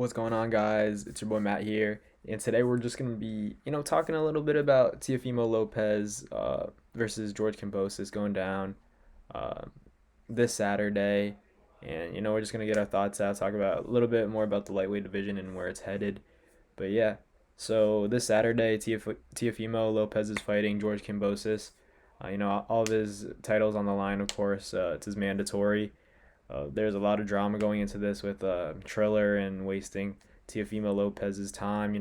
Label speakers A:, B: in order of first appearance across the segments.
A: What's going on, guys? It's your boy Matt here, and today we're just gonna be, talking a little bit about Teofimo Lopez versus George Kambosos going down uh, this Saturday, and we're just gonna get our thoughts out, talk about a little bit more about the lightweight division and where it's headed. But yeah, so this Saturday, Teofimo Lopez is fighting George Kambosos. All of his titles on the line, of course. It's his mandatory. There's a lot of drama going into this with Triller and wasting Teofimo Lopez's time,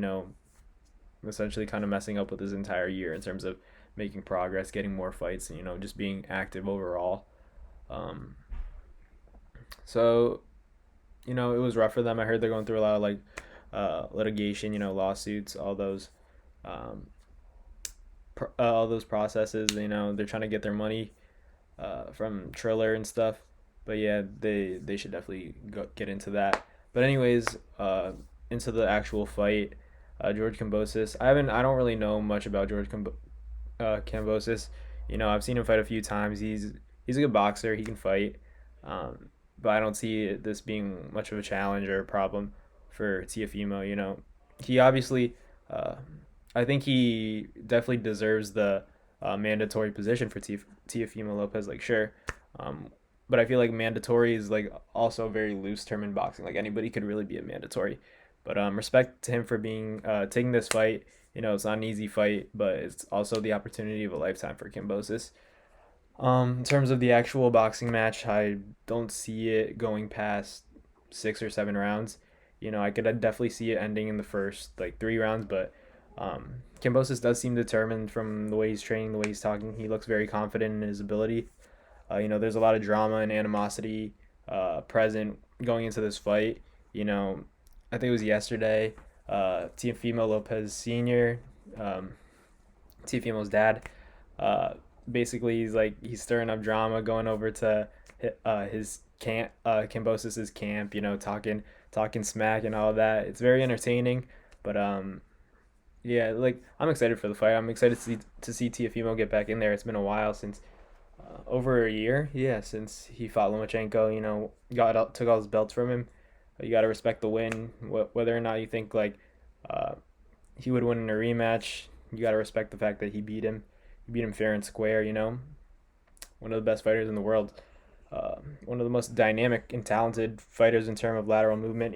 A: essentially kind of messing up with his entire year in terms of making progress, getting more fights, and, just being active overall. Um, so, it was rough for them. I heard they're going through a lot of litigation, lawsuits, um, all those processes. They're trying to get their money from Triller and stuff. But yeah, they should definitely get into that. But anyways, into the actual fight, George Kambosos. I don't really know much about Kambosos. I've seen him fight a few times. He's a good boxer. He can fight. But I don't see this being much of a challenge or a problem for Teofimo. He obviously, uh, I think he definitely deserves the mandatory position for Teofimo Lopez. Like, sure, um, but I feel like mandatory is like also a very loose term in boxing. Like anybody could really be a mandatory. But respect to him for being taking this fight. It's not an easy fight, but it's also the opportunity of a lifetime for Kambosos. In terms of the actual boxing match, I don't see it going past 6 or 7 rounds. I could definitely see it ending in the first like 3 rounds, but Kambosos does seem determined from the way he's training, the way he's talking. He looks very confident in his ability. There's a lot of drama and animosity present going into this fight. I think it was yesterday. Teofimo Lopez Sr., um, Teofimo's dad, uh, basically he's stirring up drama, going over to his camp, Cambosos's camp. Talking smack and all that. It's very entertaining, but yeah, like I'm excited for the fight. I'm excited to see Teofimo get back in there. It's been a while since over a year, yeah, since he fought Lomachenko. Took all his belts from him. You got to respect the win, whether or not you think like uh, he would win in a rematch. You got to respect the fact that he beat him. He beat him fair and square. One of the best fighters in the world. One of the most dynamic and talented fighters in terms of lateral movement.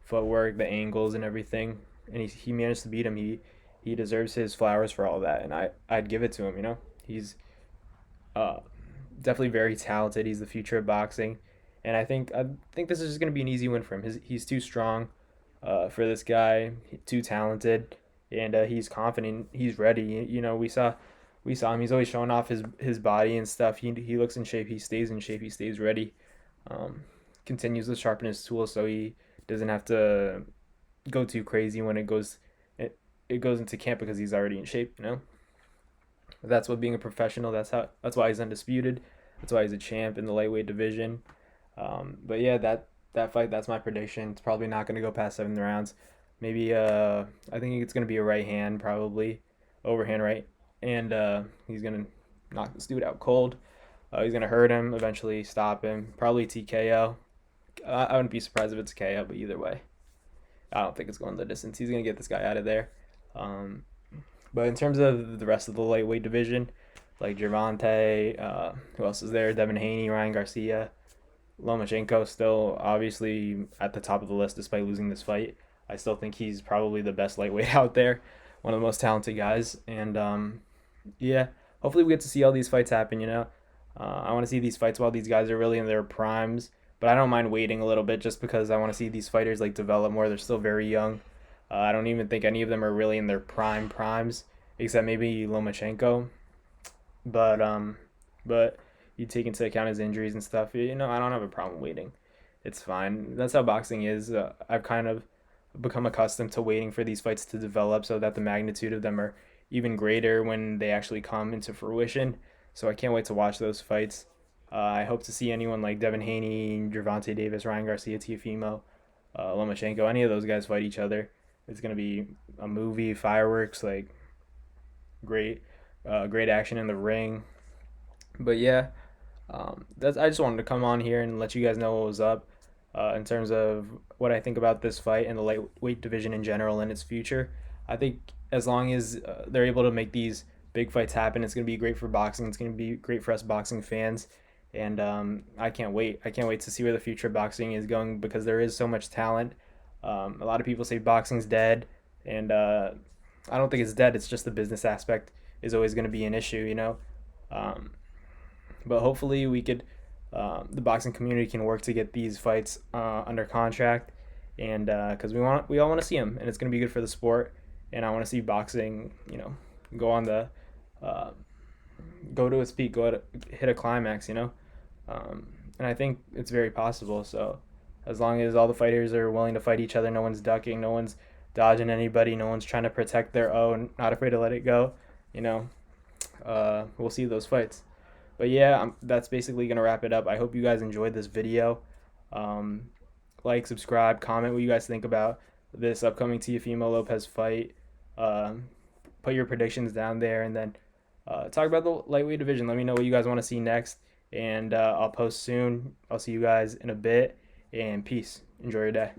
A: Footwork, the angles, and everything. And he managed to beat him. He deserves his flowers for all that, and I'd give it to him. He's uh, definitely very talented. He's the future of boxing, and I think this is just gonna be an easy win for him. He's too strong for this guy. Too talented, and he's confident. He's ready. We saw him. He's always showing off his body and stuff. He looks in shape. He stays in shape. He stays ready. Um, Continues to sharpen his tools so he doesn't have to go too crazy when it goes into camp because he's already in shape. That's what being a professional. That's why he's undisputed. That's why he's a champ in the lightweight division. But yeah, that fight. That's my prediction. It's probably not going to go past 7 rounds. Maybe I think it's going to be a right hand, probably overhand right, and he's going to knock this dude out cold. He's going to hurt him eventually, stop him, probably TKO. I wouldn't be surprised if it's a KO, but either way, I don't think it's going the distance. He's going to get this guy out of there. Um, but in terms of the rest of the lightweight division, like Gervonta, who else is there? Devin Haney, Ryan Garcia, Lomachenko still obviously at the top of the list despite losing this fight. I still think he's probably the best lightweight out there, one of the most talented guys. And yeah, hopefully we get to see all these fights happen. I want to see these fights while these guys are really in their primes. But I don't mind waiting a little bit just because I want to see these fighters like develop more. They're still very young. I don't even think any of them are really in their primes, except maybe Lomachenko. But but you take into account his injuries and stuff. I don't have a problem waiting. It's fine. That's how boxing is. I've kind of become accustomed to waiting for these fights to develop so that the magnitude of them are even greater when they actually come into fruition. So I can't wait to watch those fights. I hope to see anyone like Devin Haney, Gervonta Davis, Ryan Garcia, Teofimo, Lomachenko, any of those guys fight each other. It's gonna be a movie, fireworks, like great, great action in the ring. But yeah, that's I just wanted to come on here and let you guys know what was up. in terms of what I think about this fight and the lightweight division in general and its future. I think as long as they're able to make these big fights happen, it's going to be great for boxing. It's going to be great for us boxing fans. And I can't wait. I can't wait to see where the future of boxing is going because there is so much talent. A lot of people say boxing's dead, and I don't think it's dead. It's just the business aspect is always going to be an issue, you know. Um, but hopefully we could, the boxing community can work to get these fights under contract, and because we all want to see them, and it's going to be good for the sport. And I want to see boxing, you know, go on the uh, go to its peak, hit a climax, you know. And I think it's very possible. So as long as all the fighters are willing to fight each other, no one's ducking, no one's dodging anybody, no one's trying to protect their own, not afraid to let it go, you know, we'll see those fights. But yeah, that's basically gonna wrap it up. I hope you guys enjoyed this video. Um, like, subscribe, comment what you guys think about this upcoming Teofimo Lopez fight. Um, put your predictions down there, and then talk about the lightweight division. Let me know what you guys want to see next, and I'll post soon. I'll see you guys in a bit, and peace. Enjoy your day.